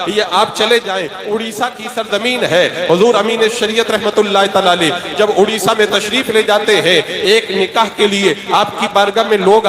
ये आप चले जाएं, उड़ीसा की सरजमीन है। हुजूर अमीन शरीयत रहमतुल्लाह तआला अलैह जब उड़ीसा में तशरीफ ले जाते हैं एक निकाह के लिए, आपकी बारगाह में लोग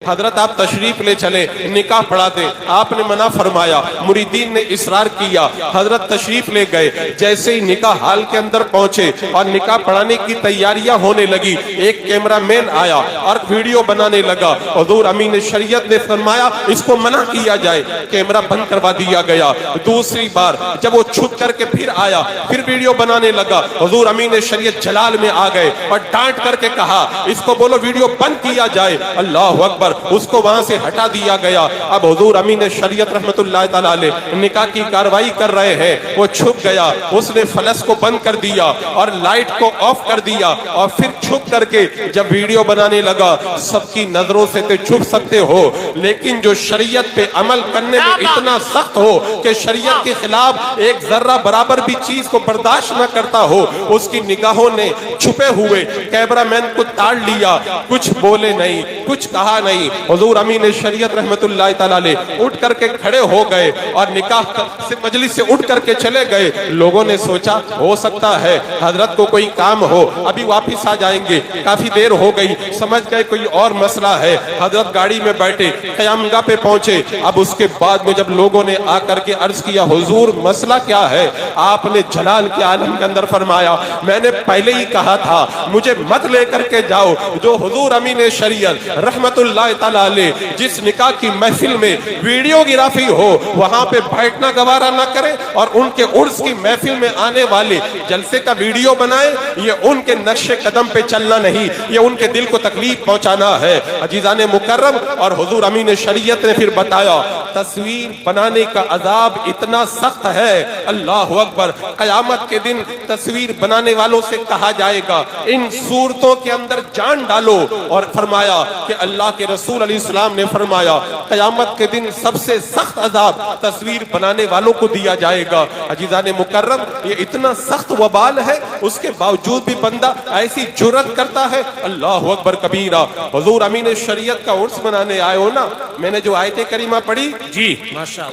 हजरत आप तशरीफ ले चले, निकाह पढ़ा दे, आपने मना फरमाया, मुरीदीन ने इसरार किया, हजरत तशरीफ ले गए। जैसे ही निकाह हाल के अंदर पहुंचे और निकाह पढ़ाने की तैयारियां होने लगी, एक कैमरामैन आया और वीडियो बनाने लगा। हुजूर अमीन शरीयत ने फरमाया इसको मना किया जाए, कैमरा बंद करवा दिया गया। दूसरी बार जब वो छुप करके फिर आया, फिर वीडियो बनाने लगा, हुजूर अमीन शरीयत जलाल में आ गए और डांट करके कहा इसको बोलो वीडियो बंद किया जाए। अल्लाह अकबर, उसको वहां से हटा दिया गया। अब हुजूर अमीन शरीयत रहमतुल्लाह तआला अलैह निकाह की कार्रवाई कर रहे हैं, वो छुप गया, उसने फ्लैश को बंद कर दिया और लाइट को ऑफ कर दिया और फिर छुप करके जब वीडियो बनाने लगा। सबकी नजरों से तो छुप सकते हो, लेकिन जो शरीयत पे अमल करने में इतना सख्त हो कि शरीयत के खिलाफ एक जर्रा बराबर भी चीज को बर्दाश्त न करता हो, उसकी निगाहों ने छुपे हुए कैमरामैन को ताड़ लिया, कुछ बोले नहीं, कुछ कहा नहीं। हुजूर अमीन शरीयत रहमतुल्लाह तआला अलैह उठ करके खड़े हो गए और निकाह से मजलिस से उठ करके चले गए। लोगों ने सोचा हो सकता है हजरत को कोई काम हो, अभी वापिस आ जाएंगे, काफी देर हो गई, समझ गए कोई और मसला है। हजरत गाड़ी में बैठे क़यामगाह पे पहुंचे। अब उसके बाद में जब लोगों ने आकर के अर्ज किया हुजूर मसला क्या है, आपने जलाल के आलम के अंदर फरमाया मैंने पहले ही कहा था मुझे मत लेकर के जाओ। जो हुजूर अमीन शरीयत रहमतुल्लाह तआला अलैह जिस निकाह की महफिल में वीडियोग्राफी हो वहां पे बैठना गवारा ना करे और उनके उर्स की महफिल में आने वाले जलसे का वीडियो बनाए, ये उनके नक्शे कदम पे चलना नहीं, ये उनके दिल को तकलीफ पहुंचाना है। अजीजाने मुकर्रम, और हुजूर अमीन शरीयत ने फिर बताया तस्वीर बनाने का अजाब इतना सख्त है, अल्लाह अकबर, कयामत के दिन तस्वीर बनाने वालों से कहा जाएगा इन सूरतों के अंदर जान डालो। और फरमाया कि अल्लाह के रसूल अलैहिस्सलाम ने फरमाया कयामत के दिन सबसे सख्त अजाब तस्वीर बनाने वालों को दिया जाएगा। अजीजाने मुकर्रम, ये इतना सख्त वबाल है, उसके बावजूद भी बंदा ऐसी जुर्रत करता है, अल्लाह अकबर कबीरा। हुजूर अमीन शरीयत का उर्स मनाने आए हो ना, मैंने जो आयत करीमा पढ़ी जी,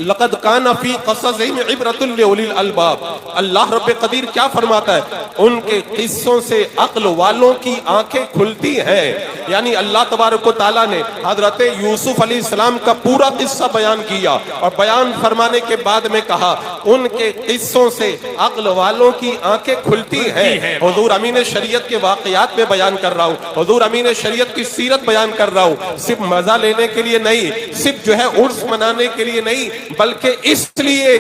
लक़द कान फी क़ससिहिम इब्रतुल लिउलिल अलबाब, अल्लाह रब्बे कदीर क्या फरमाता है, उनके किस्सों से अक्ल वालों की आंखें खुलती हैं। यानी अल्लाह तबारक व तआला ने हजरत यूसुफ अलैहिस्सलाम का पूरा किस्सा बयान किया और बयान फरमाने के बाद में कहा उनके किस्सों से अक्ल वालों की आंखें खुलती हैं। हुजूर अमीन शरीयत के वाकयात में बयान कर रहा हूँ, हुजूर अमीन शरीयत की सीरत बयान कर रहा हूँ, सिर्फ मजा लेने के लिए नहीं, सिर्फ जो है उर्स मनाने के लिए नहीं, बल्कि इसलिए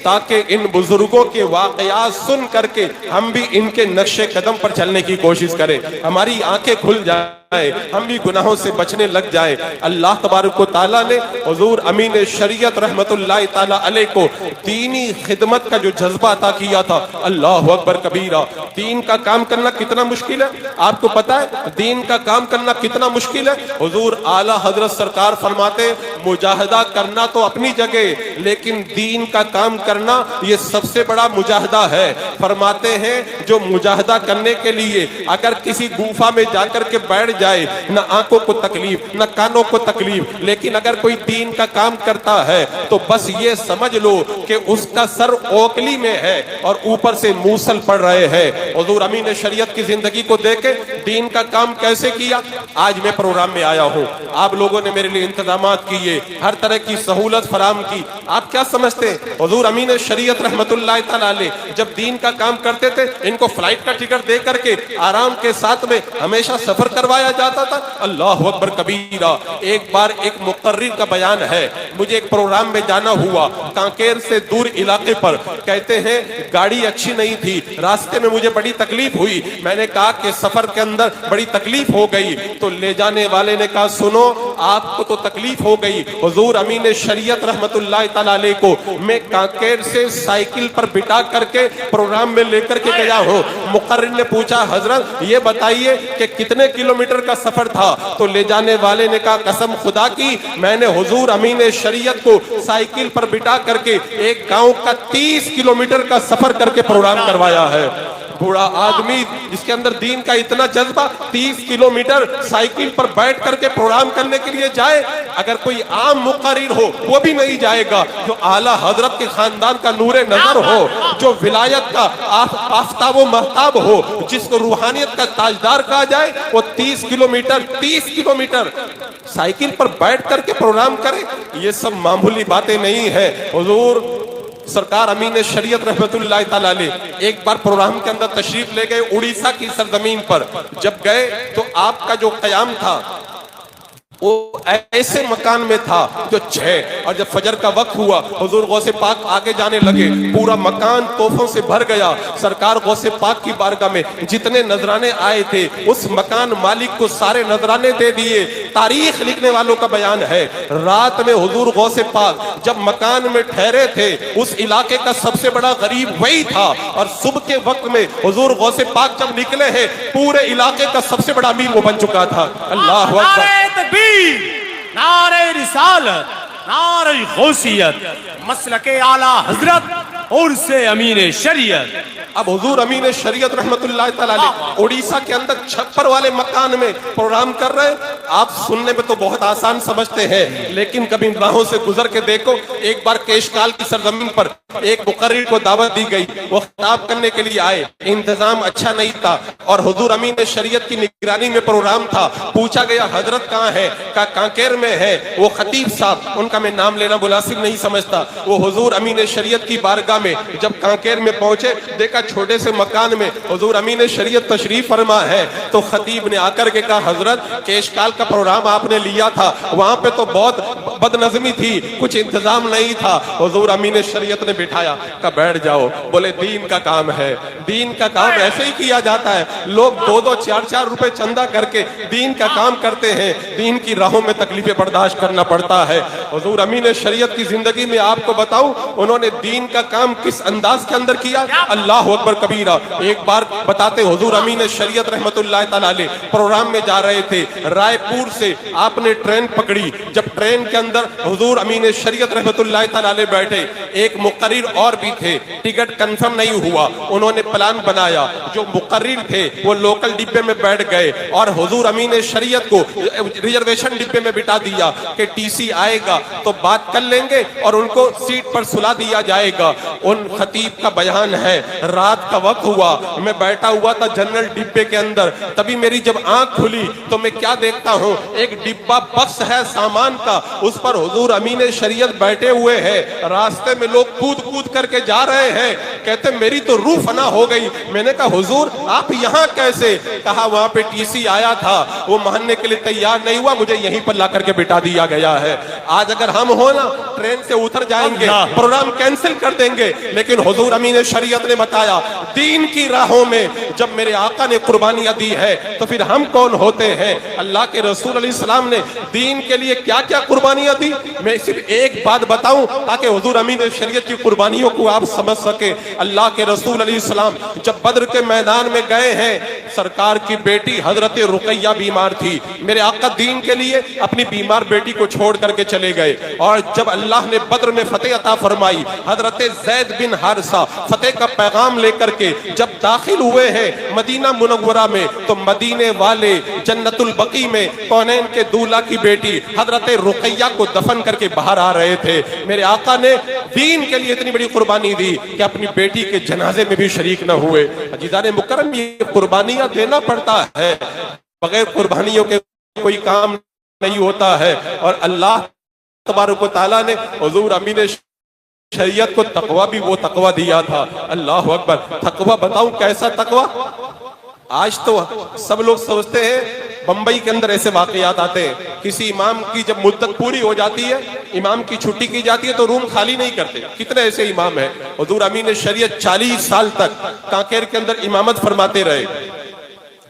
ताकि इन बुजुर्गों के वाकयात सुन करके हम भी इनके नक्शे कदम पर चलने की कोशिश करें, हमारी आंखें खुल जाए, हम भी गुनाहों से बचने लग जाए। अल्लाह तबारक व तआला ने हुजूर अमीन शरीयत रहमतुल्लाह तआला अलैह को दीनी खिदमत का जो जज्बा अता किया था, अल्लाह अकबर कबीरा। दीन का काम करना कितना मुश्किल है, आपको पता है दीन का काम करना कितना मुश्किल है। हुजूर आला हजरत सरकार फरमाते मुजाहिदा करना तो अपनी जगह, लेकिन दीन का काम करना ये सबसे बड़ा मुजाहिदा है। फरमाते हैं जो मुजाहिदा करने के लिए अगर किसी गुफा में जाकर के बैठ जाए, न आंखों को तकलीफ न कानों को तकलीफ, लेकिन अगर कोई दीन का काम करता है तो बस ये समझ लो कि उसका सर ओकली में है और ऊपर से मूसल पड़ रहे हैं। हुजूर अमीन शरीयत की जिंदगी को देखे दीन का काम कैसे किया। आज मैं प्रोग्राम में आया हूँ, आप लोगों ने मेरे लिए इंतजामात किए, हर तरह की सहूलत फराम की। आप क्या समझते हैं हुजूर अमीन शरीयत रहमतुल्लाह तआला अलैह जब दीन का काम करते थे, इनको फ्लाइट का टिकट दे करके आराम के साथ में हमेशा सफर करवाया जाता था। अल्लाह अकबर कबीरा। एक बार एक मुकर्रिर का बयान है, मुझे एक प्रोग्राम में जाना हुआ कांकेर से दूर इलाके पर, कहते हैं गाड़ी अच्छी नहीं थी, रास्ते में मुझे बड़ी तकलीफ हुई, मैंने कहा कि सफर के अंदर बड़ी तकलीफ हो गई, तो ले जाने वाले ने कहा सुनो आपको तो तकलीफ हो गई, हुजूर अमीन शरीयत रहमतुल्लाह तआला अलैह को मैं कांकेर से साइकिल पर बिठा करके प्रोग्राम में लेकर के गया हूँ। मुकर्रिर ने पूछा हजरत ये बताइए कि कितने किलोमीटर का सफर था, तो ले जाने वाले ने कहा कसम खुदा की मैंने हुजूर अमीन शरीयत को साइकिल पर बिठा करके एक गांव का 30 किलोमीटर का सफर करके प्रोग्राम करवाया है। बूढ़ा आदमी जिसके अंदर दीन का इतना जज्बा 30 किलोमीटर साइकिल पर बैठ करके प्रोग्राम करने के लिए जाए। अगर कोई आम मुकर्रिर हो वो भी नहीं जाएगा। जो आला हजरत के खानदान का नूरे नजर हो, जो विलायत का आफ्ताब व महताब हो, जिसको रूहानियत का ताजदार कहा जाए, वो 30 किलोमीटर साइकिल पर बैठ करके प्रोग्राम करे। ये सब मामूली बातें नहीं है। हुजूर सरकार अमीन शरीयत रहमतुल्लाह ताला अलैह एक बार प्रोग्राम के अंदर तशरीफ ले गए उड़ीसा की सरजमीन पर। जब गए तो आपका जो कयाम था वो ऐसे मकान में था जो छह, और जब फजर का वक्त हुआ हुजूर गौसे पाक आगे जाने लगे, पूरा मकान तोहफों से भर गया। सरकार गौसे पाक की बारगाह में जितने नजराने आए थे उस मकान मालिक को सारे नजराने दे दिए। तारीख लिखने वालों का बयान है, रात में हुजूर गौसे पाक जब मकान में ठहरे थे उस इलाके का सबसे बड़ा गरीब वही था, और सुबह के वक्त में हुजूर गौसे पाक जब निकले हैं पूरे इलाके का सबसे बड़ा अमीर वो बन चुका था। अल्लाह अकबर। नारे रिसालत, नारे गौसियत, मसलके आला हजरत और से अमीन शरीयत। अब हुजूर अमीन शरीयत रहमतुल्लाह ताला अलैह उड़ीसा के अंदर छप्पर वाले मकान में प्रोग्राम कर रहे हैं। आप सुनने में तो बहुत आसान समझते हैं, लेकिन कभी राहों से गुजर के देखो। एक बार केशकाल की सरजमीन पर एक मुकर्रिर को दावत दी गई, वो खिताब करने के लिए आए। इंतजाम अच्छा नहीं था और हुजूर अमीन शरीयत की निगरानी में प्रोग्राम था। पूछा गया हजरत कहाँ है? का कांकेर में है। वो खतीब साहब, उनका मैं नाम लेना मुनासिब नहीं समझता, वो हुजूर अमीन शरीयत की बारगाह में जब कांकेर में पहुंचे, देखा छोटे से मकान में हुजूर अमीन शरीयत तशरीफ फरमा है। तो खतीब ने आकर के कहा हजरत केशकाल का प्रोग्राम आपने लिया था, वहां पे तो बहुत बदनज़मी थी, कुछ इंतजाम नहीं था। हुजूर अमीन शरीयत ने बिठाया, का बैठ जाओ। बोले दीन का काम है, दीन का काम ऐसे ही किया जाता है। लोग 2-2, 4-4 रुपए चंदा करके दीन का काम करते हैं। दीन की राहों में तकलीफें बर्दाश्त करना पड़ता है। हुजूर अमीन शरीयत की जिंदगी में आपको बताऊं उन्होंने दीन का काम किस अंदाज के अंदर किया। अल्लाह अकबर कबीरा। एक बार बताते हुजूर अमीन शरीयत रहमतुल्लाह ताला अलैह प्रोग्राम में जा रहे थे, रायपुर से आपने ट्रेन पकड़ी। जब ट्रेन के अंदर हुजूर अमीन शरीयत रहमतुल्लाह ताला अलैह बैठे, एक मुकर्रिर और भी थे, टिकट कंफर्म नहीं हुआ। उन्होंने प्लान बनाया, जो मुकर्रिर थे वो लोकल डिब्बे में बैठ गए और हुजूर अमीन शरीयत को रिजर्वेशन डिब्बे में बिठा दिया कि टीसी आएगा तो बात कर लेंगे और उनको सीट पर सुला दिया जाएगा। उन खतीब का बयान है, रात का वक्त हुआ, मैं बैठा हुआ था जनरल डिब्बे के अंदर, तभी मेरी जब आंख खुली तो मैं क्या देखता हूँ, एक डिब्बा बक्स है सामान का, उस पर हुजूर अमीन शरीयत बैठे हुए हैं। रास्ते में लोग कूद कूद करके जा रहे हैं। कहते मेरी तो रूह फना हो गई। मैंने कहा हुजूर आप यहाँ कैसे? कहा वहां पे टीसी आया था, वो मानने के लिए तैयार नहीं हुआ, मुझे यहीं पर ला करके बिठा दिया गया है। आज अगर हम हो ना ट्रेन से उतर जाएंगे, प्रोग्राम कैंसिल कर देंगे, लेकिन हुजूर अमीन शरीयत ने बताया दीन की राहों में जब मेरे आका ने कुर्बानियां दी है तो फिर हम कौन होते हैं? अल्लाह के रसूल अलैहि सलाम ने दीन के लिए क्या क्या कुर्बानियां दी, मैं सिर्फ एक बात बताऊं ताकि हुजूर अमीन शरीयत की कुर्बानियों को आप समझ सके। अल्लाह के रसूल अलैहि सलाम जब बद्र के मैदान में गए हैं, सरकार की बेटी हजरत रुकैया बीमार थी। मेरे आका दीन के लिए अपनी बीमार बेटी को छोड़ करके चले गए, और जब अल्लाह ने बद्र में फतेह अता फरमाई, हजरत ज़ैद बिन हारिसा फतेह का पैगाम लेकर के जब दाखिल हुए हैं मदीना मुनव्वरा में, तो मदीने वाले जन्नतुल बकी में कौनैन के दूल्हा की बेटी हजरत रुकैया को दफन करके बाहर आ रहे थे। मेरे आका ने दीन के लिए इतनी बड़ी कुर्बानी दी कि अपनी बेटी के जनाजे में भी शरीक न हुए। अजीज़ाने मुकर्रम, ये कुर्बानियां देना पड़ता है, बगैर कुर्बानियों के कोई काम नहीं होता है। और अल्लाह तबारक व तआला ने हुजूर अमीन शरीयत को तकवा भी वो तकवा दिया था। अल्लाह अकबर। तकवा बताऊं कैसा तकवा? आज तो सब लोग सोचते हैं, बंबई के अंदर ऐसे वाकयात आते हैं, किसी इमाम की जब मुद्दत पूरी हो जाती है, इमाम की छुट्टी की जाती है तो रूम खाली नहीं करते। कितने ऐसे इमाम हैं? हुजूर अमीन शरीयत 40 साल तक कांकेर के अंदर इमामत फरमाते रहे।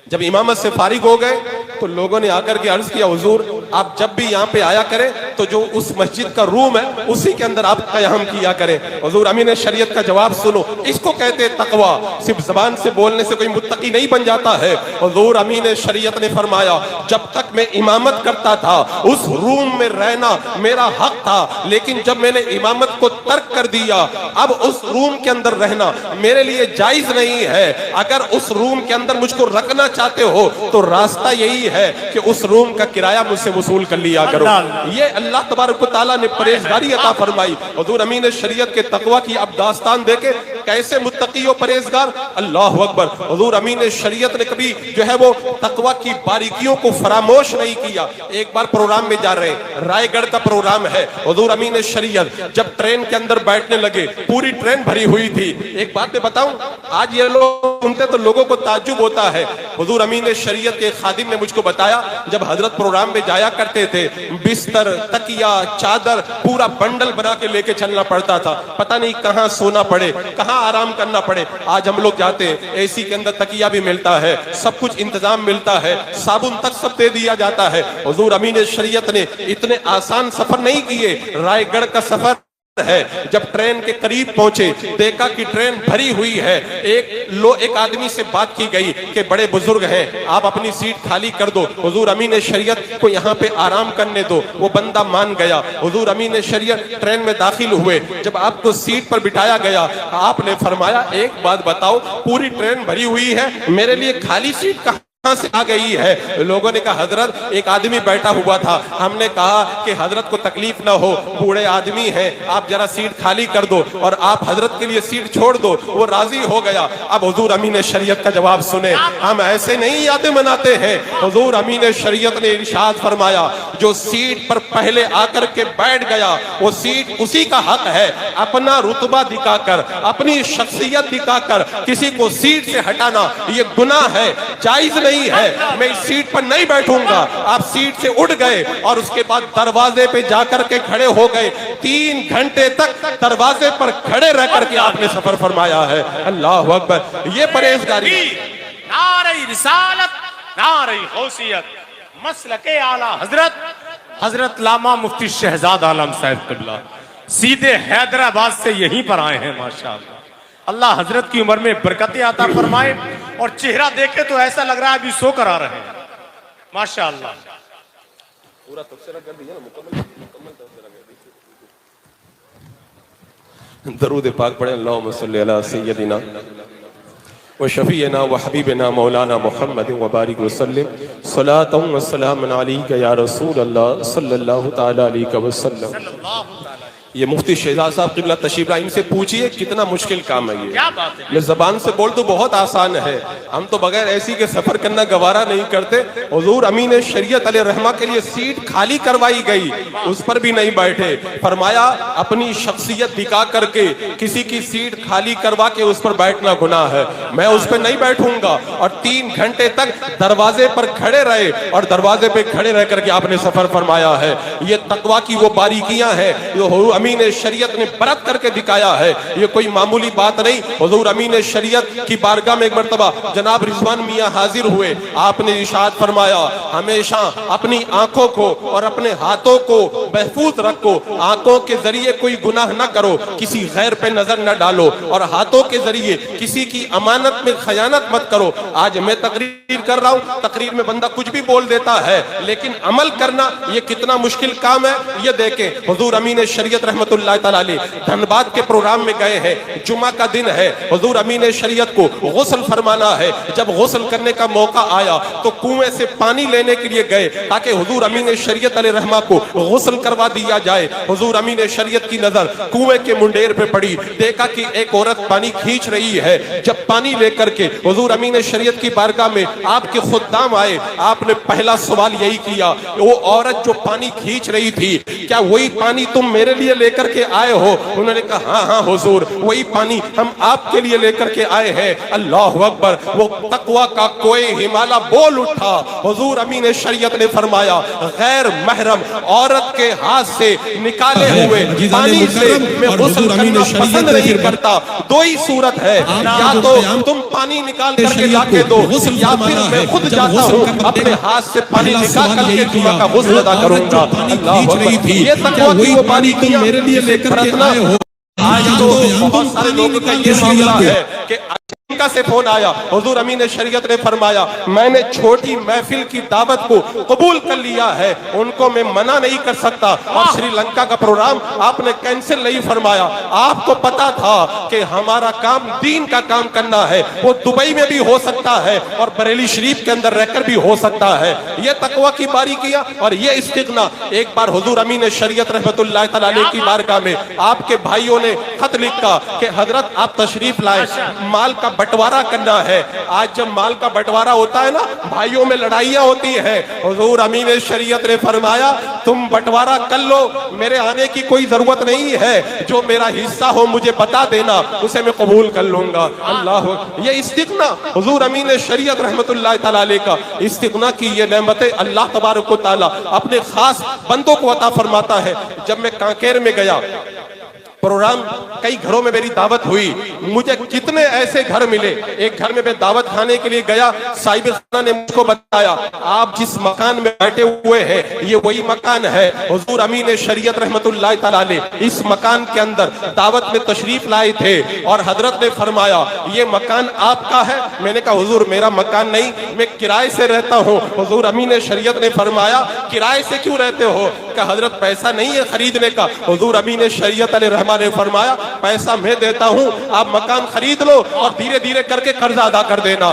जब इमामत से फारिग हो गए तो लोगों ने आकर के अर्ज किया, हुजूर आप जब भी यहाँ पे आया करें तो जो उस मस्जिद का रूम है उसी के अंदर आप क़याम किया करें। हुजूर अमीन शरीयत का जवाब सुनो, इसको कहते हैं तकवा। सिर्फ जबान से बोलने से कोई मुत्तकी नहीं बन जाता है। हुजूर अमीन शरीयत ने फरमाया, जब तक मैं इमामत करता था उस रूम में रहना मेरा हक था, लेकिन जब मैंने इमामत को तर्क कर दिया अब उस रूम के अंदर रहना मेरे लिए जायज नहीं है। अगर उस रूम के अंदर मुझको रखना चाहते हो तो रास्ता यही है कि उस रूम का किराया मुझसे वसूल कर लिया करो। ये अल्लाह तबारक व तआला ने परहेजगारी अता फरमाई। हुजूर अमीन शरीयत के तकवा की अब दास्तान देके कैसे मुत्तकी और परहेजगार, अल्लाह अकबर। हुजूर अमीन शरीयत ने कभी जो है वो तकवा की बारीकियों को फरामोश नहीं किया। एक बार प्रोग्राम में जा रहे हैं, रायगढ़ का प्रोग्राम है, हुजूर अमीन शरीयत जब ट्रेन के अंदर बैठने लगे, पूरी ट्रेन भरी हुई थी। एक बात मैं बताऊं, आज ये लोग सुनते तो लोगों को ताज्जुब होता है। हुजूर अमीन शरीयत के खादिम ने मुझको बताया, जब हजरत प्रोग्राम में जाया करते थे बिस्तर, तकिया, चादर पूरा बंडल बना के लेके चलना पड़ता था। पता नहीं कहाँ सोना पड़े, कहाँ आराम करना पड़े। आज हम लोग जाते हैं, एसी के अंदर तकिया भी मिलता है, सब कुछ इंतजाम मिलता है, साबुन तक सब दे दिया जाता है। हुजूर अमीन शरीयत ने इतने आसान सफर नहीं किए। रायगढ़ का सफर है, जब ट्रेन के करीब पहुंचे देखा कि ट्रेन भरी हुई है। एक आदमी से बात की गई कि बड़े बुजुर्ग हैं, आप अपनी सीट खाली कर दो, हुजूर अमीन शरीयत को यहाँ पे आराम करने दो। वो बंदा मान गया। हुजूर अमीन शरीयत ट्रेन में दाखिल हुए, जब आपको सीट पर बिठाया गया आपने फरमाया, एक बात बताओ, पूरी ट्रेन भरी हुई है, मेरे लिए खाली सीट कहाँ से आ गई है? लोगों ने कहा, हजरत एक आदमी बैठा हुआ था, हमने कहा कि हजरत को तकलीफ ना हो, बूढ़े आदमी हैं, आप जरा सीट खाली कर दो और आप हजरत के लिए सीट छोड़ दो। वो राजी हो गया। अब हुजूर अमीन शरीयत का जवाब सुने, हम ऐसे नहीं यादें मनाते हैं। हुजूर अमीन शरीयत ने इरशाद फरमाया, जो सीट पर पहले आकर के बैठ गया वो सीट उसी का हक है। अपना रुतबा दिखाकर, अपनी शख्सियत दिखाकर किसी को सीट से हटाना ये गुनाह है, जायज नहीं है। मैं इस सीट पर नहीं बैठूंगा। आप सीट से उठ गए और उसके बाद दरवाजे पे जाकर के खड़े हो गए। 3 घंटे तक दरवाजे पर खड़े रह करके आपने सफर फरमाया है। अल्लाह अकबर। ये परहेजगारी, नारे रिसालत, नारे गौसियत, मसलके आला हजरत हजरत लामा मुफ्ती शहजाद आलम साहब किबला सीधे हैदराबाद से यहीं पर आए हैं। माशाअल्लाह, अल्लाह हजरत की उम्र में बरकतें अता फरमाए। और चेहरा देखे तो ऐसा लग रहा है अभी सोकर आ रहे हैं। माशाअल्लाह। पूरा तफसीर कर दिया ना, मुकम्मल दरूद पाक पढ़े। अल्लाहुम्मा सल्ली अला सय्यदिना व शफीना व हबीबना मौलाना मुहम्मद व बारिक वसल्लम सलातन व सलामन अलैका या रसूल अल्लाह सल्लल्लाहु तआला अलैहि वसल्लम। ये मुफ्ती शहजाद साहब किबला तशरीफ लाए, इनसे पूछिए कितना मुश्किल काम है ये। क्या बात है? मैं जबान से बोल तो बहुत आसान है, हम तो बगैर ऐसी के सफर करना गवारा नहीं करते। हुजूर अमीन शरीयत अलैहि रहमा के लिए सीट खाली करवाई गई, उस पर भी नहीं बैठे। फरमाया, अपनी शख्सियत दिखा करके किसी की सीट खाली करवा के उस पर बैठना गुनाह है, मैं उस पर नहीं बैठूंगा। और 3 घंटे तक दरवाजे पर खड़े रहे और दरवाजे पे खड़े रह करके आपने सफर फरमाया है। ये तकवा की वो बारीकियां हैं जो अमीन शरीयत ने बरत करके दिखाया है। ये कोई मामूली बात नहीं। हुजूर अमीन शरीयत की बारगाह में एक मर्तबा जनाब रिजवान मियां हाजिर हुए। आपने इरशाद फरमाया, हमेशा अपनी आंखों को और अपने हाथों को महफूज रखो। आंखों के जरिए कोई गुनाह न करो, किसी गैर पे नजर न डालो, और हाथों के जरिए किसी की अमानत में खयानत मत करो। आज मैं तकरीर कर रहा हूँ, तकरीर में बंदा कुछ भी बोल देता है, लेकिन अमल करना ये कितना मुश्किल काम है ये देखें। हुजूर अमीन शरीयत रहमतुल्लाह तआला अलैह धनबाद के प्रोग्राम में गए हैं, जुमा का दिन है, हुजूर अमीन शरीयत को गुस्ल फरमाना है। जब गुस्ल करने का मौका आया तो कुएं से पानी लेने के लिए गए ताकि हुजूर अमीन शरीयत अलैहि रहमा को गुस्ल करवा दिया जाए। हुजूर अमीन शरीयत की नजर कुएं के मुंडेर पे पड़ी, देखा कि एक औरत पानी खींच रही है। जब पानी लेकर के हुजूर अमीन शरीयत की बारगाह में आपके खुद्दाम आए, आपने पहला सवाल यही किया, वो औरत जो पानी खींच रही थी, क्या वही पानी तुम मेरे लिए लेकर के आए हो? उन्होंने कहा हाँ हाँ हुजूर, वही पानी हम आपके लिए लेकर के आए हैं। अल्लाह अकबर, वो तकवा का कोई हिमालय बोल उठा। हुजूर अमीन शरीयत ने फरमाया गैर महरम औरत के हाथ से निकाले हुए पानी से मैं गुस्ल करना पसंद नहीं करता। दो ही सूरत है, या तो तुम पानी निकाल करके लाके दो, या फिर मैं खुद जाता हूँ अपने हाथ से पानी निकाल करके जुमा का गुस्ल अदा करूंगा। अल्लाह अकबर, ये तकवा की वो पानी तुम मेरे लिए लेकर के आए हो। आज तो बहुत सारे लोगों का ये मामला है कि अमेरिका से फोन आया, हुजूर अमीन शरीयत ने फरमाया मैंने छोटी महफिल की दावत को कबूल कर लिया है, उनको मैं मना नहीं कर सकता। और श्रीलंका का प्रोग्राम आपने कैंसिल नहीं फरमाया। आपको पता था कि हमारा काम दीन का काम करना है, वो दुबई में भी हो सकता है और बरेली शरीफ के अंदर रहकर भी हो सकता है। ये तकवा की बारी किया और ये इस्तिगना। एक बार हुजूर अमीन शरीयत रहमतुल्लाह तआला अलैह की बारगाह में आपके भाइयों ने खत लिखा कि हजरत आप तशरीफ लाए, माल का बंटवारा करना है। आज जब माल का बंटवारा होता है ना, भाइयों में लड़ाइयां होती है। हुजूर अमीन शरीयत ने फरमाया तुम बंटवारा कर लो, मेरे आने की कोई जरूरत नहीं है, जो मेरा हिस्सा हो मुझे बता देना, उसे मैं कबूल कर लूंगा। अल्लाह, ये इस्तिगना हुजूर अमीन शरीयत रहमतुल्लाह तआला अलैह का इस्तिगना की ये नेमतें अल्लाह तबारक व तआला अपने खास बंदों को अता फरमाता है। जब मैं कांकेर में गया, प्रोग्राम कई घरों में मेरी दावत हुई, मुझे कितने ऐसे घर मिले। एक घर में मैं दावत खाने के लिए गया, साहिब खाना ने मुझको बताया आप जिस मकान में बैठे हुए हैं ये वही मकान है। हुजूर अमीन शरीयत रहमतुल्लाह तआला अलैह इस मकान के अंदर दावत में तशरीफ लाए थे और हजरत ने फरमाया ये मकान आपका है। मैंने कहा हुजूर मेरा मकान नहीं, मैं किराए से रहता हूँ। हुजूर अमीन शरीयत ने फरमाया किराए से क्यों रहते हो? कि हजरत पैसा नहीं है खरीदने का। हुजूर अमीन शरीयत ने फरमाया पैसा मैं देता हूँ, आप मकान खरीद लो और धीरे धीरे करके कर्जा अदा कर देना।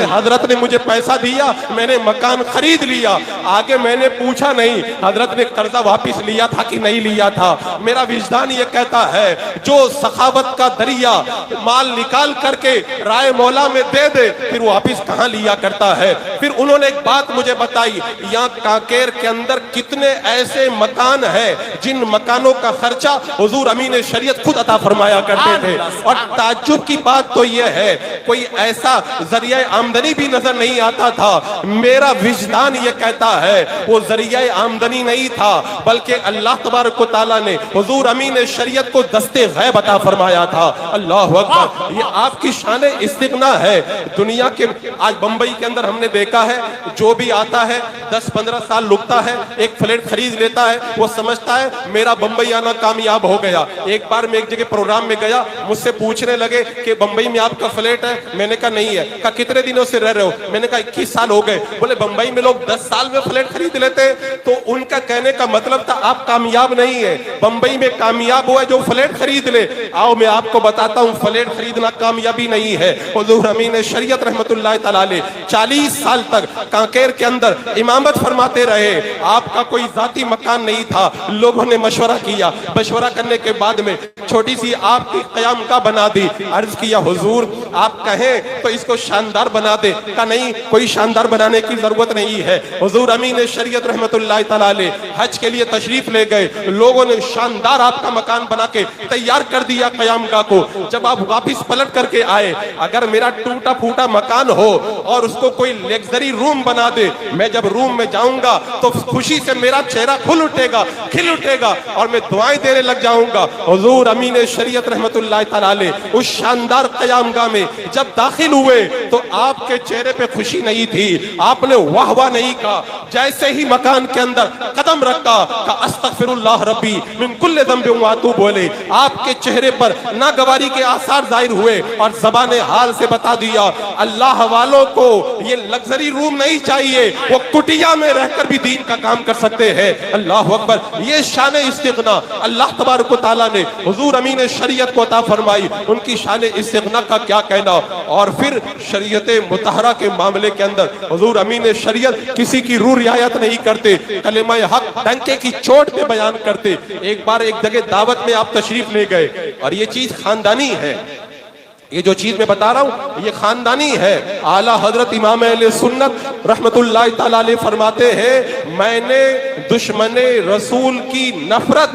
हजरत ने मुझे पैसा दिया, मैंने मकान खरीद लिया। आगे मैंने पूछा नहीं हजरत ने कर्जा वापस लिया था कि नहीं लिया था। मेरा विजदान ये कहता है जो सखावत का दरिया माल निकाल करके राय मौला में दे दे फिर वापिस कहाँ लिया करता है। फिर उन्होंने एक बात मुझे बताई, यहाँ कांकेर के अंदर कितने ऐसे मकान है जिन मकानों का खर्चा हुजूर अमीन शरीयत खुद अता फरमाया करते थे। और ताज्जुब की बात तो यह है कोई ऐसा जरिया आमदनी भी नजर नहीं आता था। मेरा विजदान ये कहता है वो जरिया आमदनी नहीं था, बल्कि अल्लाह तबारक व तआला ने हुजूर अमीन शरीयत को दस्ते गैब अता फरमाया था। अल्लाह अकबर, ये आपकी शान इस्तिगना है। दुनिया के आज बंबई के अंदर हमने देखा है जो भी आता है 10-15 साल रुकता है, एक फ्लैट खरीद लेता है, वो समझता है मेरा बंबई आना कामयाब हो गया। एक बार मैं एक जगह प्रोग्राम में गया, मुझसे पूछने लगे कि बंबई में आपका फ्लैट है? मैंने कहा नहीं है। कहा कितने दिनों से रह रहे हो? मैंने कहा 21 साल हो गए। बोले बंबई में लोग 10 साल में फ्लैट खरीद लेते हैं। तो उनका कहने का मतलब था आप कामयाब नहीं है, बंबई में कामयाब हुआ जो फ्लैट खरीद ले। आओ मैं आपको बताता हूँ फ्लैट खरीदना कामयाबी नहीं है। हुजूर अमीन शरीयत रहमतुल्लाह तआला अलैह 40 साल तक कांकेर के अंदर इमामत फरमाते रहे। आपका कोई जाती मकान नहीं था। लोगों ने मशवरा किया, मशवरा करने के बाद में छोटी सी आपकी क़याम का बना दी। अर्ज किया हुजूर आप कहें तो इसको शानदार बना दे। का नहीं, कोई शानदार बनाने की जरूरत नहीं है। हुजूर अमीन शरीयत रहमतुल्लाह तआला अलैह हज के लिए तशरीफ ले गए, लोगों ने शानदार आपका मकान बना के तैयार कर दिया क़यामगाह को। जब आप वापिस पलट करके आए, अगर मेरा टूटा फूटा मकान हो और उसको कोई लग्जरी रूम बना दे, मैं जब रूम में जाऊंगा तो खुशी से मेरा चेहरा खुल उठेगा, खिल उठेगा और मैं दुआएं देने लग जाऊंगा। हुजूर अमीन शरीयत रहमतुल्लाह तआला अलैह उस शानदार क़यामगाह में जब दाखिल हुए तो आपके चेहरे पे खुशी नहीं थी, आपने वाह वाह नहीं कहा। जैसे ही मकान के अंदर कदम रखा का अस्तगफिरुल्लाह रब्बी मिन कुल्लि ज़ंबिन व अतूबु बोले, आपके चेहरे पर नागवारी के आसार जाहिर हुए और ज़बाने हाल से बता दिया अल्लाह वालों को ये लग्जरी रूम नहीं चाहिए, वो कुटिया में रहकर भी दीन का काम कर सकते हैं। अल्लाह अकबर, ये शान इस्तिगना अल्लाह तबारक व तआला ने हुजूर अमीन शरीयत को अता फरमाई। उनकी शान इस्तिगना का क्या कहना। और फिर शरीयत मुतहरा के मामले के अंदर हुजूर अमीन शरीयत किसी की रूह रियायत नहीं करते, कलेमा हक डंके की चोट पे बयान करते। एक बार एक जगह दावत में आप तशरीफ ले गए और ये चीज खानदानी है, ये जो चीज मैं बता रहा हूं ये खानदानी है। आला हजरत इमाम अहले सुन्नत रहमतुल्लाह ताला अलैह फरमाते हैं, मैंने दुश्मने रसूल की नफरत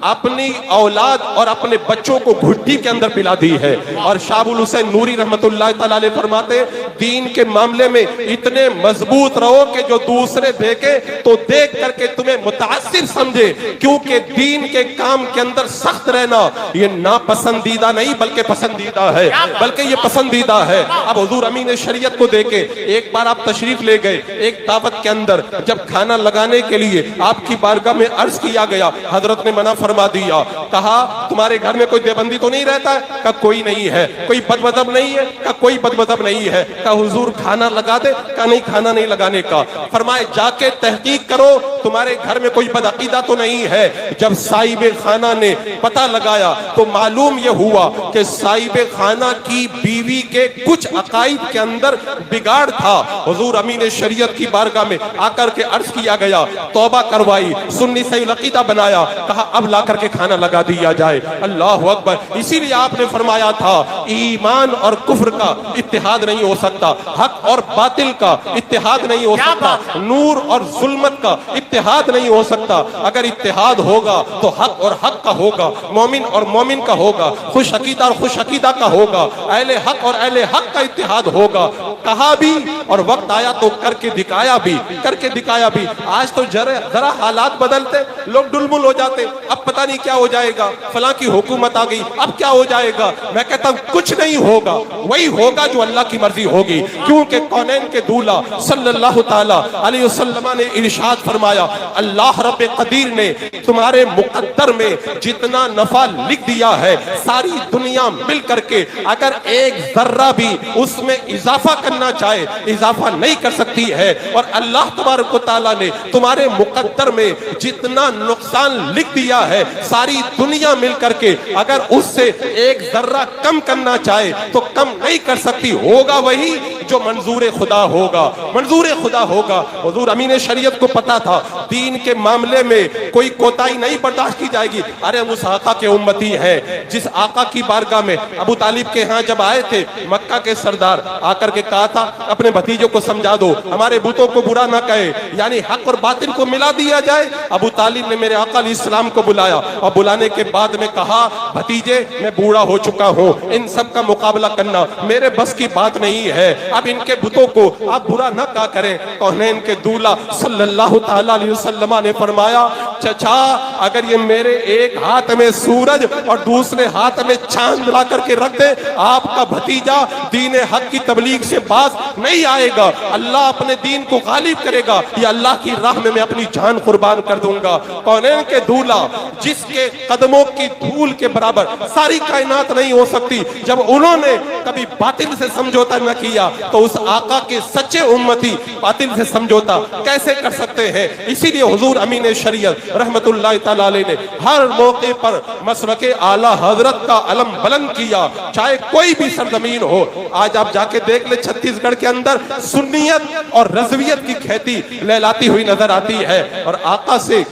अपनी औलाद और अपने बच्चों को घुट्टी के अंदर पिला दी है। और शाहुल हुसैन नूरी रहमतुल्लाह ताला अलैह फरमाते हैं, दीन के मामले में इतने मजबूत रहो कि जो दूसरे देखे तो देख करके तुम्हें मुतासिर समझे, क्योंकि दीन के काम के अंदर सख्त रहना ये नापसंदीदा नहीं बल्कि पसंदीदा है, बल्कि ये पसंदीदा है। अब हुजूर अमीन शरीयत को देखे, एक बार आप तशरीफ ले गए एक दावत के अंदर, जब खाना लगाने के लिए आपकी बारगाह में अर्ज किया गया, हजरत ने मना फरमा दिया। कहा तुम्हारे घर में कोई देवबंदी तो नहीं रहता है? कहा कोई नहीं है। कोई बदमज़हब नहीं है? कहा कोई बदमज़हब नहीं है। कहा हुजूर खाना लगा दे? कहा नहीं, खाना नहीं लगाने का। फरमाए जाके तहकीक करो तुम्हारे घर में कोई बदअकीदा तो नहीं है। जब साहिब खाना ने पता लगाया तो मालूम यह हुआ कि साहिब खाना की बीवी के कुछ अकाइद के अंदर बिगाड़ था। हुजूर अमीन शरीयत की बारगाह में आकर के अर्ज किया गया, तौबा करवाई, सुन्नी सही अकीदा बनाया, कहा अब ला करके खाना लगा दिया जाए। अल्लाह अकबर। इसीलिए आपने फरमाया था ईमान और कुफ्र का इत्तेहाद नहीं हो सकता, हक और बातिल का इत्तेहाद नहीं हो सकता, नूर और जुल्मत का इत्तेहाद नहीं हो सकता। अगर इत्तेहाद होगा तो हक और हक का होगा, मोमिन और मोमिन का होगा, खुश अकीदा और खुश अकीदा का होगा, अहले हक और अहले हक का इत्तेहाद होगा। कहा भी और वक्त आया तो करके दिखाया भी, करके दिखाया भी। आज तो जरा हालात बदलते लोग डुलमुल हो जाते, अब पता नहीं क्या हो जाएगा, फलां की हुकूमत आ गई अब क्या हो जाएगा। मैं कहता हूं कुछ नहीं होगा, वही होगा जो अल्लाह की मर्जी होगी, क्योंकि कौनैन के दूल्हा सल्लल्लाहु ताला अलैहि वसल्लम ने इरशाद फरमाया, अल्लाह रब्बे कदीर ने तुम्हारे मुकद्दर में जितना नफा लिख दिया है सारी दुनिया मिल करके अगर एक जर्रा भी उसमें इजाफा करना चाहे इजाफा नहीं कर सकती है। और अल्लाह तबारक व तआला ने तुम्हारे मुकद्दर में जितना नुकसान लिख दिया है सारी दुनिया मिल करके अगर उससे एक जर्रा कम करना चाहे तो कम नहीं कर सकती। होगा वही जो मंजूर खुदा होगा, मंजूर खुदा होगा। हुजूर अमीन शरीयत को पता था दीन के मामले में कोई कोताही नहीं बर्दाश्त की जाएगी। अरे उस आका के उम्मती है जिस आका की बारगाह में अबू तालिब के यहाँ जब आए थे मक्का के सरदार आकर के कहा था अपने भतीजों को समझा दो, हमारे बुतों को बुरा ना कहे, यानी हक और बातिल को मिला दिया जाए। अबू तालिब ने मेरे आका इस्लाम को बुलाया और बुलाने के बाद में कहा, भतीजे मैं बूढ़ा हो चुका हूँ, इन सब का मुकाबला करना मेरे बस की बात नहीं है। अब इनके बुतों को आप बुरा ना कहा करें। कौनैन के दूल्हा सल्लल्लाहु ताला अलैहि वसल्लम ने फरमाया, चचा अगर ये मेरे एक हाथ में सूरज और दूसरे हाथ में चांद ला करके रख दे, आपका भतीजा दीन हक की तबलीग से बाज नहीं आएगा, अल्लाह अपने दीन को गालिब करेगा, ये अल्लाह की राह में मैं अपनी जान कुर्बान कर दूंगा। कौनैन के दूल्हा जिसके कदमों की धूल के बराबर सारी कायनात नहीं हो सकती, जब उन्होंने कभी बातिल से समझौता न किया तो उस आका के सच्चे उम्मती बातिल से समझौता कैसे कर सकते हैं। इसीलिए हुजूर अमीन शरीयत रहमतुल्लाह ताला अलैह ने हर मौके पर मसलके आला हजरत का अलम बुलंद किया, चाहे कोई भी सरजमीन हो। आज आप जाके देख ले छत्तीसगढ़ के अंदर सुन्नियत और रज़वियत की खेती लहलाती हुई नजर आती है। और आका से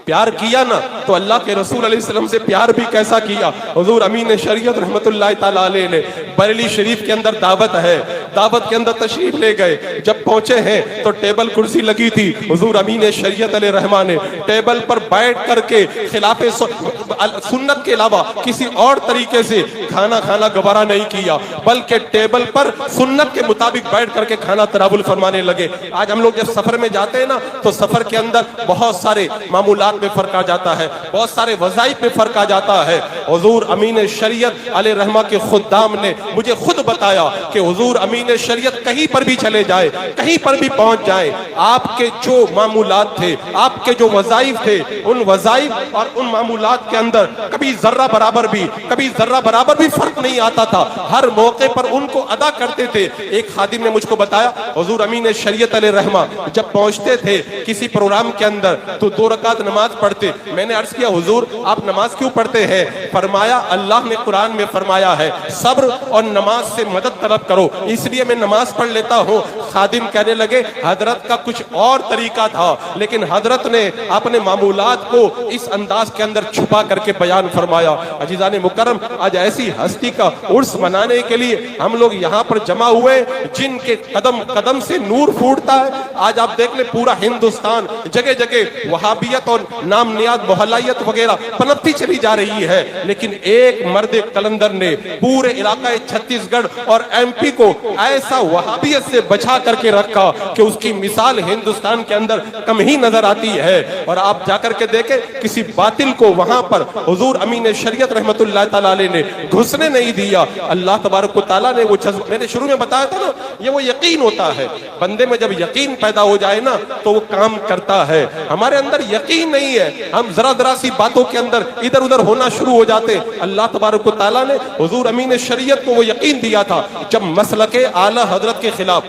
प्यार किया ना तो अल्लाह के रसूल अलैहि सल्लम से प्यार भी कैसा किया। हुजूर अमीन शरीयत रहमतुल्लाह ताला अलैह ने बरेली शरीफ के अंदर दावत है, दावत के अंदर तशरीफ ले गए। जब पहुंचे हैं तो टेबल कुर्सी लगी थी, हुजूर अमीन शरीयत अलैहि रहमा ने टेबल पर बैठ करके खिलाफे सुन्नत के अलावा किसी और तरीके से खाना खाना गवारा नहीं किया, बल्कि टेबल पर सुन्नत के मुताबिक बैठ करके खाना तनावुल फरमाने लगे। आज हम लोग जब सफर में जाते हैं ना तो सफर के अंदर बहुत सारे मामूलात में फर्क आ जाता है, बहुत सारे वज़ाइफ में फर्क आ जाता है। हुजूर अमीन शरीयत अलैहि रहमा के खुद्दाम ने मुझे खुद बताया कि हुजूर अमीन शरीयत कहीं पर भी चले जाए, कहीं पर भी पहुंच जाए, आपके जो मामूलात थे, आपके जो वज़ाइफ थे, उन वज़ाइफ और उन मामूलात के अंदर कभी जर्रा बराबर भी फर्क नहीं आता था। हर मौके पर उनको अदा करते थे। एक खादिम ने मुझको बताया हुजूर अमीन शरीयत अलैहि रहमा जब पहुंचते थे किसी प्रोग्राम के अंदर तो 2 रकात नमाज पढ़ते। मैंने अर्ज किया हुजूर आप नमाज क्यों पढ़ते हैं? फरमाया अल्लाह ने कुरान में फरमाया है सब्र और नमाज से मदद तलब करो, इसलिए मैं नमाज पढ़ लेता हूँ। खादिम कहने लगे हजरत का कुछ और तरीका था, लेकिन हजरत ने अपने मामूलात को इस अंदाज के अंदर छुपा करके बयान फरमाया। अजीजान मुकर्रम, आज ऐसी हस्ती का उर्स मनाने के लिए हम लोग यहाँ पर जमा हुए जिनके कदम कदम से नूर फूटता है। आज आप देख ले पूरा हिंदुस्तान जगह जगह वहाबियत और नामनियाद मोहल्लायत वगैरह पनपती चली जा रही है, लेकिन एक मर्द कलंदर ने पूरे इलाका छत्तीसगढ़ और एमपी को ऐसा वहाबियत से बचा करके रखा कि उसकी मिसाल हिंदुस्तान के अंदर कम ही नजर आती है। और आप जाकर के देखें, किसी बातिल को वहां पर हुजूर अमीन शरीयत रहमतुल्लाह तआला अलैह ने घुसने नहीं दिया। अल्लाह तबारक व तआला ने वो मैंने शुरू में बताया था ना, ये वो यकीन होता है, बंदे में जब यकीन पैदा हो जाए ना तो वो काम करता है। हमारे अंदर यकीन नहीं है, हम जरा जरा सी बातों के अंदर इधर उधर होना शुरू हो जाते। अल्लाह तबारक व तआला ने हुजूर अमीन शरीयत को वो यकीन दिया था। जब मसलके आला हजरत के खिलाफ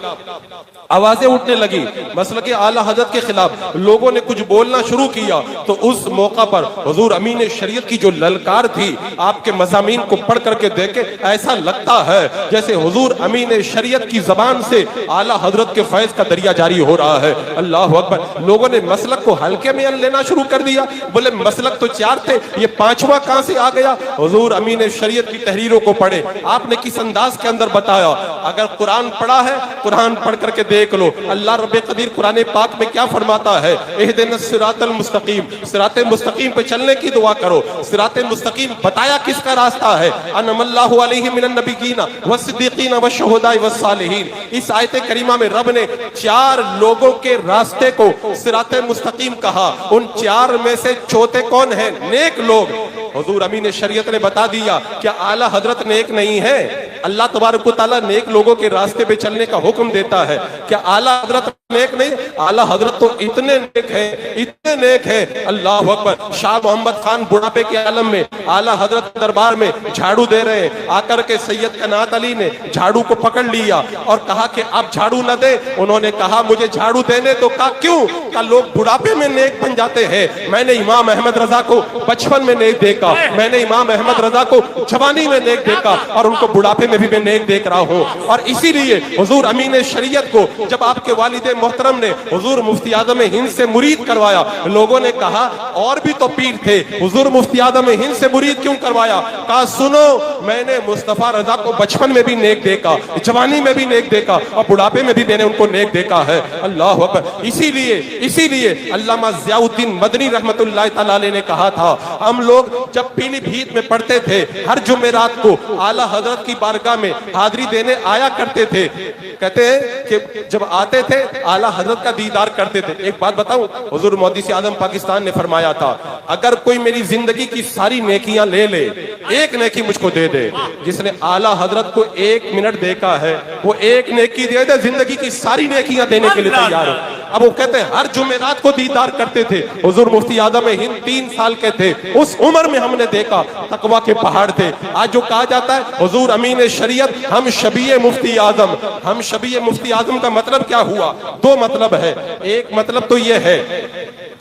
आवाजें उठने लगी, मसलके आला हजरत के खिलाफ लोगों ने कुछ बोलना शुरू किया, तो उस मौका पर हुजूर अमीन शरीयत की जो ललकार थी, आपके मज़ामीन को पढ़ करके देखे ऐसा लगता है जैसे हुजूर अमीन शरीयत की जबान से आला हजरत के फैज का दरिया जारी हो रहा है। अल्लाह अकबर। लोगों ने मसलक को हल्के में लेना शुरू कर दिया, बोले मसलक तो 4 थे, ये 5वां कहां से आ गया। हुजूर अमीन शरीयत की तहरीरों को पढ़े, आपने किस अंदाज के अंदर बताया। अगर कुरान पढ़ा है, कुरान पढ़ करके देख लो, अल्लाह रब्बे कदीर कुरान पाक में क्या फरमाता है, इहदिनस सिरातल मुस्तकीम, सिराते मुस्तकीम पे चलने की दुआ करो। सिराते मुस्तकीम बताया किसका रास्ता है, अनमल्लाहु अलैहि मिनन नबिय्यीना वस्सिद्दीकीना वश्शुहदाए वस्सालिहीन। इस आयत करीमा में रब ने 4 लोगों के रास्ते को सिराते मुस्तकीम कहा। उन 4 में से चौथे कौन है? नेक लोग। हुजूर अमीन शरीयत ने बता दिया, क्या आला हजरत नेक नहीं है? अल्लाह तबारक व तआला नेक लोगों के रास्ते पे चलने का हुक्म देता है, क्या आला हजरत नेक नहीं? आला हजरत तो इतने नेक है, इतने नेक है। अल्लाह अकबर। शाह मोहम्मद खान बुढ़ापे के आलम में आला हजरत दरबार में झाड़ू दे रहे हैं, आकर के सैयद कनात अली ने झाड़ू को पकड़ लिया और कहा कि आप झाड़ू न दे। उन्होंने कहा मुझे झाड़ू देने तो। कहा क्यों? का लोग बुढ़ापे में नेक बन जाते हैं। मैंने इमाम अहमद रजा को बचपन में नेक देखा, मैंने इमाम अहमद रजा को जवानी में नेक देखा और उनको बुढ़ापे में भी मैं नेक देख रहा हूँ। और इसीलिए हुजूर अमीन शरीयत को जब आपके वालिद मोहतरम ने हुजूर मुफ्ती आज़म हिंद से मुरीद करवाया, लोगों ने कहा और भी तो पीर थे, हुजूर मुफ्ती आज़म हिंद से मुरीद क्यों करवाया? कहा सुनो, मैंने मुस्तफा रजा को बचपन में भी नेक देखा, जवानी में भी नेक देखा और बुढ़ापे में भी मैंने उनको नेक देखा है। अल्लाह अकबर। इसीलिए अल्लामा ज़ियाउद्दीन मदनी रहमतुल्लाह तआला अलैह ने कहा था, हम लोग जब पीलीभीत में पढ़ते थे, हर जुमेरात को आला हजरत की बारगाह में हाजिरी देने आया करते थे। कहते हैं कि जब आते थे आला हजरत का दीदार करते थे। एक बात बताऊं, हुजूर मोहद्दिस आज़म पाकिस्तान ने फरमाया था, अगर कोई मेरी जिंदगी की सारी नेकियां ले ले, एक नेकी मुझको दे दे। जिसने आला हजरत को 1 मिनट देखा है, वो 1 नेकी दे दे, जिंदगी की सारी नेकियां देने के लिए तैयार हो। अब वो कहते हैं हर जुमेरात को दीदार करते थे। हुजूर मुफ्ती आज़म हिंद 3 साल के थे, उस उम्र में हमने देखा तकवा के पहाड़ थे। आज जो कहा जाता है हुजूर अमीन शरीयत, हम शबीए मुफ्ती आज़म, हम शबीए मुफ्ती आज़म का मतलब क्या हुआ? 2 मतलब है। एक मतलब तो ये है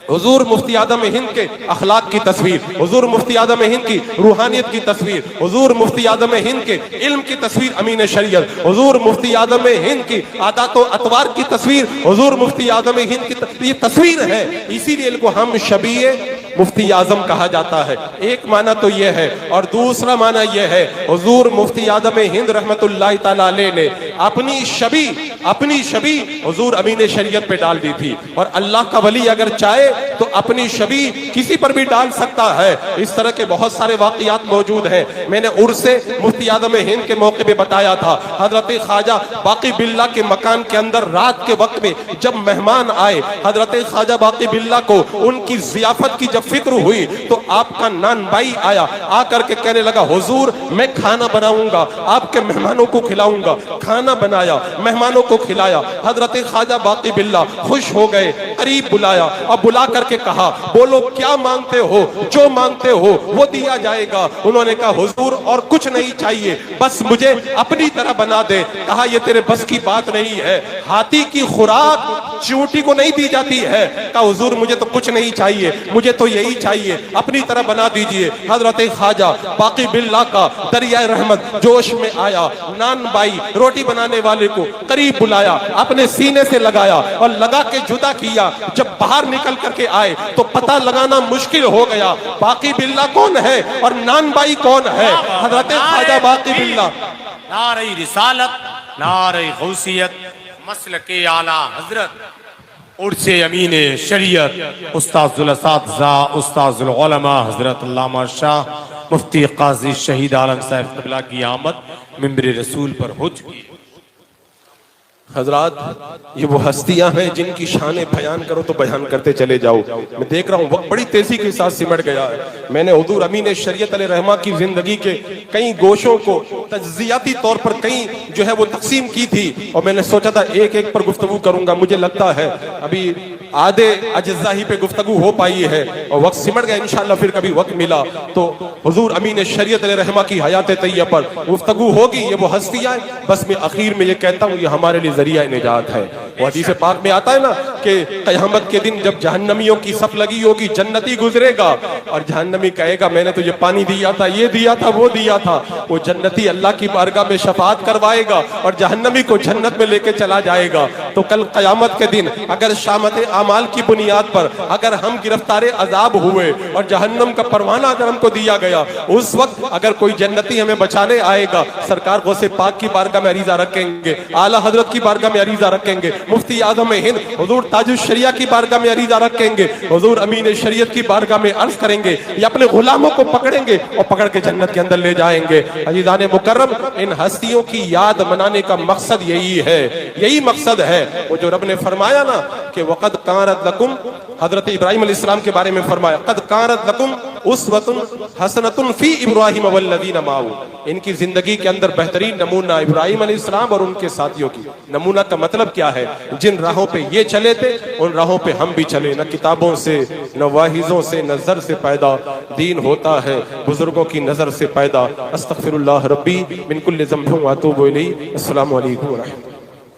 हुजूर मुफ्ती आज़म हिंद के अखलाक की तस्वीर, हुजूर मुफ्ती आज़म हिंद की रूहानियत की तस्वीर, हुजूर मुफ्ती आज़म हिंद के इल्म की तस्वीर अमीन शरीयत, हुजूर मुफ्ती आज़म हिंद की आदात व अतवार की तस्वीर, हुजूर मुफ्ती आज़म हिंद की ये तस्वीर है। इसीलिए इनको हम शबीए मुफ्ती आज़म कहा जाता है। एक माना तो यह है, और दूसरा माना यह है हुजूर मुफ्ती आज़म हिंद रहमतुल्लाह तआला अलैह ने अपनी छवि हुजूर अमीन शरीयत पे डाल दी थी। और अल्लाह का वली अगर चाहे तो अपनी छवि किसी पर भी डाल सकता है। इस तरह के बहुत सारे वाक़ियात मौजूद हैं। मैंने उर्से मुफ्ती आज़म हिंद के मौके पे बताया था, हजरत ख्वाजा बाकी बिल्ला के मकान के अंदर रात के वक्त में जब मेहमान आए, हजरत ख्वाजा बाकी बिल्ला को उनकी जियाफत की जब फिक्र हुई तो आपका नान भाई आया, आकर के कहने लगा हुजूर मैं खाना बनाऊंगा, आपके मेहमानों को खिलाऊंगा। खाना बनाया, मेहमानों को खिलाया। हजरत ख्वाजा बाकी बिल्ला खुश हो गए, करीब बुलाया और बुला करके कहा, बोलो क्या मांगते हो, जो मांगते हो वो दिया जाएगा। उन्होंने कहा हुजूर और कुछ नहीं चाहिए, बस मुझे अपनी तरह बना दे। कहा ये तेरे बस की बात नहीं है, हाथी की खुराक चींटी को नहीं दी जाती है। कहा हुजूर मुझे तो कुछ नहीं चाहिए, मुझे तो यही चाहिए, अपनी तरह बना दीजिए। हजरत ख्वाजा बाकी बिल्ला का दरिया रहमत जोश में आया, नान बाई रोटी बनाने वाले को करीब बुलाया, अपने सीने से लगाया और लगा के जुदा किया। जब बाहर निकल करके आए तो पता लगाना मुश्किल हो गया बाकी बिल्ला कौन है और नान बाई कौन है। हजरत ख्वाजा बाकी बिल्ला नारे रिसालत, नारे गौसियत, मसलके आला हजरत उर्से अमीने शरीयत उस्ताजुल असातिज़ा उस्ताजुल उलमा हजरत अल्लामा शाह मुफ्ती काजी शहीद आलम साहब क़िबला की आमद मिंबर रसूल पर हो चुकी है। हजरात ये वो हस्तियां हैं जिनकी शान बयान करो तो बयान करते चले जाओ। मैं देख रहा हूँ वक्त बड़ी तेजी के साथ सिमट गया है। मैंने हुजूर अमीन शरीयत अलैहि रहमा की जिंदगी के कई गोशों को तज्जियाती तौर पर कई जो है वो तकसीम की थी और मैंने सोचा था एक एक पर गुफ्तगू करूंगा। मुझे लगता है अभी आधे अज्जा ही पे गुफ्तगू हो पाई है और वक्त सिमट गया। इंशाअल्लाह फिर कभी वक्त मिला तो हुजूर अमीन शरीयत अलैहि रहमा की हयात तैय्यबा पर गुफ्तगू होगी। ये वो हस्तियां, बस मैं आखिर में ये कहता हूँ ये हमारे लिए जरिया निजात है। वो हदीस पाक में आता है ना कि क़यामत के दिन जब जहन्नमियों की सफ लगी होगी, जन्नती गुजरेगा और जहन्नमी कहेगा मैंने तो ये पानी दिया था, ये दिया था, वो दिया था। वो जन्नती अल्लाह की बारगाह में शफाअत करवाएगा और जहन्नमी को जन्नत में लेके चला जाएगा। तो कल क़यामत के दिन अगर शामत अमाल की बुनियाद पर अगर हम गिरफ्तार अजाब हुए और जहन्नम का परवाना अगर हमको दिया गया, उस वक्त अगर कोई जन्नती हमें बचाने आएगा, सरकार गौसे पाक की बारगाह में अरीजा रखेंगे, आला हजरत की बारगाह में अरीजा रखेंगे, मुफ्ती आज़म हिंद हुजूर ताजुश शरिया की बारगाह में अरीजा रखेंगे, हुजूर अमीन शरीयत की बारगाह में अर्ज करेंगे, ये अपने गुलामों को पकड़ेंगे और पकड़ के जन्नत के अंदर ले जाएंगे। अजीज़ान मुकर्रम, इन हस्तियों की याद मनाने का मकसद यही है, यही मकसद है। वो जो रब ने फरमाया ना कि वक़द कानत लकुम, हजरत इब्राहिम अलैहिस्सलाम के बारे में फरमाया क़द कानत लकुम उस्वतुन हसनतुन फी इब्राहिम वल्लज़ीना माअहू। इनकी जिंदगी के अंदर बेहतरीन नमूना इब्राहिम अलैहिस्सलाम और उनके साथियों की। नमूना का मतलब क्या है? जिन राहों पे ये चले थे उन राहों पे हम भी चले। न किताबों से, न वाहिज़ों से, नजर से पैदा दीन होता है, बुजुर्गों की नजर से पैदा। अस्तगफिरुल्लाह रब्बी मिन कुल्लि ज़ंबिन व अतूबु इलैहि। अस्सलामु अलैकुम व रहमतुल्लाह।